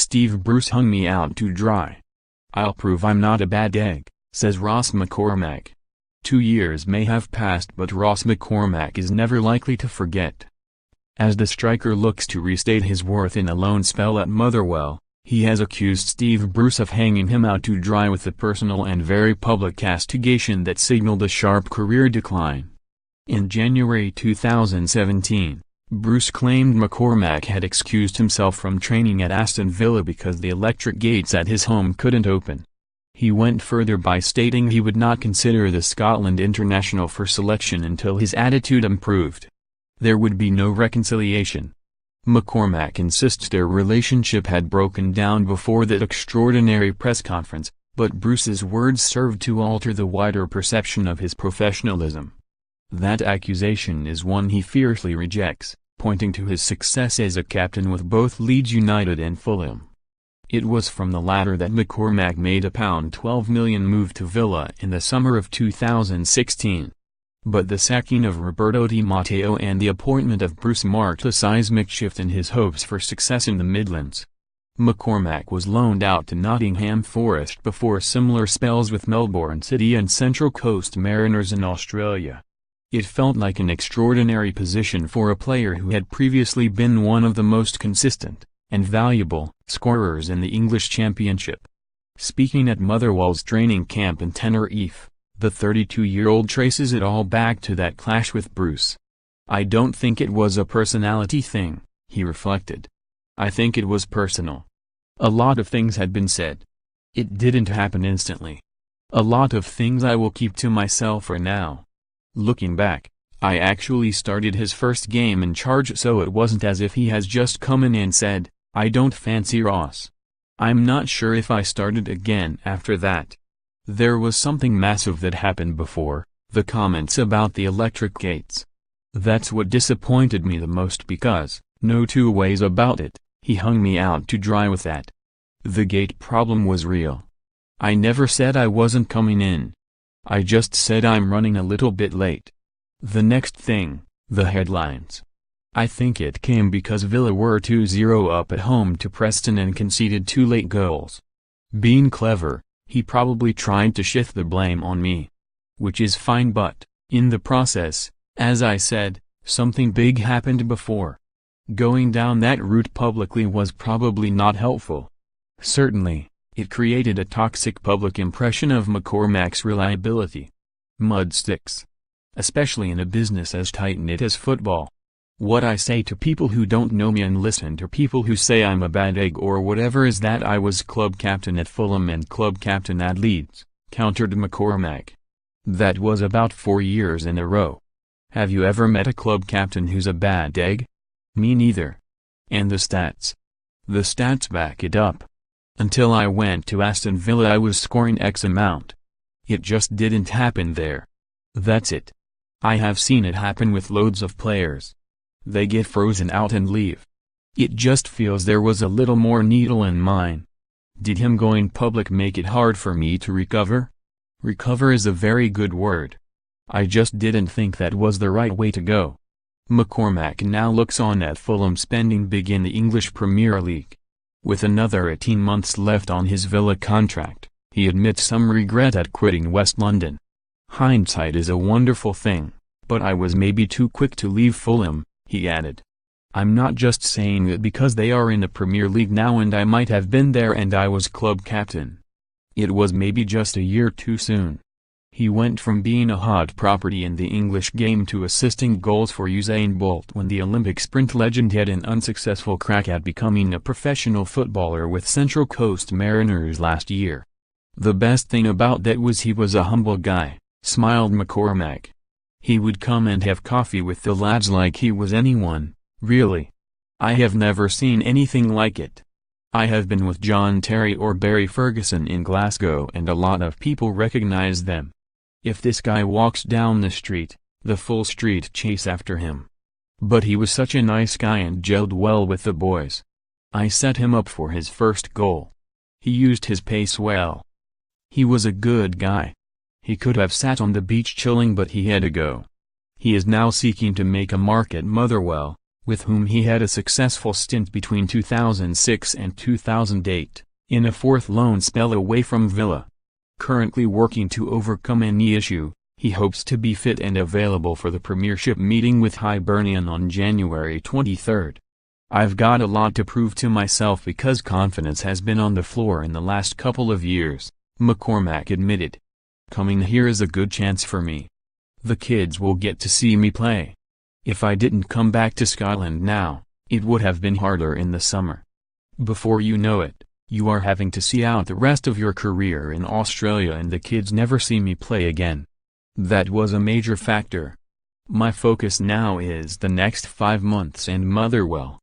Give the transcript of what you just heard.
Steve Bruce hung me out to dry. I'll prove I'm not a bad egg, says Ross McCormack. 2 years may have passed, but Ross McCormack is never likely to forget. As the striker looks to restate his worth in a loan spell at Motherwell, he has accused Steve Bruce of hanging him out to dry with the personal and very public castigation that signaled a sharp career decline. In January 2017, Bruce claimed McCormack had excused himself from training at Aston Villa because the electric gates at his home couldn't open. He went further by stating he would not consider the Scotland international for selection until his attitude improved. There would be no reconciliation. McCormack insists their relationship had broken down before that extraordinary press conference, but Bruce's words served to alter the wider perception of his professionalism. That accusation is one he fiercely rejects, pointing to his success as a captain with both Leeds United and Fulham. It was from the latter that McCormack made a £12 million move to Villa in the summer of 2016. But the sacking of Roberto di Matteo and the appointment of Bruce marked a seismic shift in his hopes for success in the Midlands. McCormack was loaned out to Nottingham Forest before similar spells with Melbourne City and Central Coast Mariners in Australia. It felt like an extraordinary position for a player who had previously been one of the most consistent and valuable scorers in the English Championship. Speaking at Motherwell's training camp in Tenerife, the 32-year-old traces it all back to that clash with Bruce. "I don't think it was a personality thing," he reflected. "I think it was personal. A lot of things had been said. It didn't happen instantly. A lot of things I will keep to myself for now." Looking back, I actually started his first game in charge, so it wasn't as if he has just come in and said, "I don't fancy Ross." I'm not sure if I started again after that. There was something massive that happened before, the comments about the electric gates. That's what disappointed me the most because, no two ways about it, he hung me out to dry with that. The gate problem was real. I never said I wasn't coming in. I just said I'm running a little bit late. The next thing, the headlines. I think it came because Villa were 2-0 up at home to Preston and conceded 2 late goals. Being clever, he probably tried to shift the blame on me. Which is fine, but, in the process, as I said, something big happened before. Going down that route publicly was probably not helpful. Certainly, it created a toxic public impression of McCormack's reliability. Mud sticks. Especially in a business as tight-knit as football. What I say to people who don't know me and listen to people who say I'm a bad egg or whatever is that I was club captain at Fulham and club captain at Leeds, countered McCormack. That was about 4 years in a row. Have you ever met a club captain who's a bad egg? Me neither. And the stats? The stats back it up. Until I went to Aston Villa I was scoring X amount. It just didn't happen there. That's it. I have seen it happen with loads of players. They get frozen out and leave. It just feels there was a little more needle in mine. Did him going public make it hard for me to recover? Recover is a very good word. I just didn't think that was the right way to go. McCormack now looks on at Fulham spending big in the English Premier League. With another 18 months left on his Villa contract, he admits some regret at quitting West London. Hindsight is a wonderful thing, but I was maybe too quick to leave Fulham, he added. I'm not just saying that because they are in the Premier League now and I might have been there and I was club captain. It was maybe just a year too soon. He went from being a hot property in the English game to assisting goals for Usain Bolt when the Olympic sprint legend had an unsuccessful crack at becoming a professional footballer with Central Coast Mariners last year. The best thing about that was he was a humble guy, smiled McCormack. He would come and have coffee with the lads like he was anyone, really. I have never seen anything like it. I have been with John Terry or Barry Ferguson in Glasgow and a lot of people recognize them. If this guy walks down the street, the full street chase after him. But he was such a nice guy and gelled well with the boys. I set him up for his first goal. He used his pace well. He was a good guy. He could have sat on the beach chilling but he had to go. He is now seeking to make a mark at Motherwell, with whom he had a successful stint between 2006 and 2008, in a fourth loan spell away from Villa. Currently working to overcome a knee issue, he hopes to be fit and available for the Premiership meeting with Hibernian on January 23. "I've got a lot to prove to myself because confidence has been on the floor in the last couple of years," McCormack admitted. "Coming here is a good chance for me. The kids will get to see me play. If I didn't come back to Scotland now, it would have been harder in the summer. Before you know it, you are having to see out the rest of your career in Australia and the kids never see me play again. That was a major factor. My focus now is the next 5 months and Motherwell."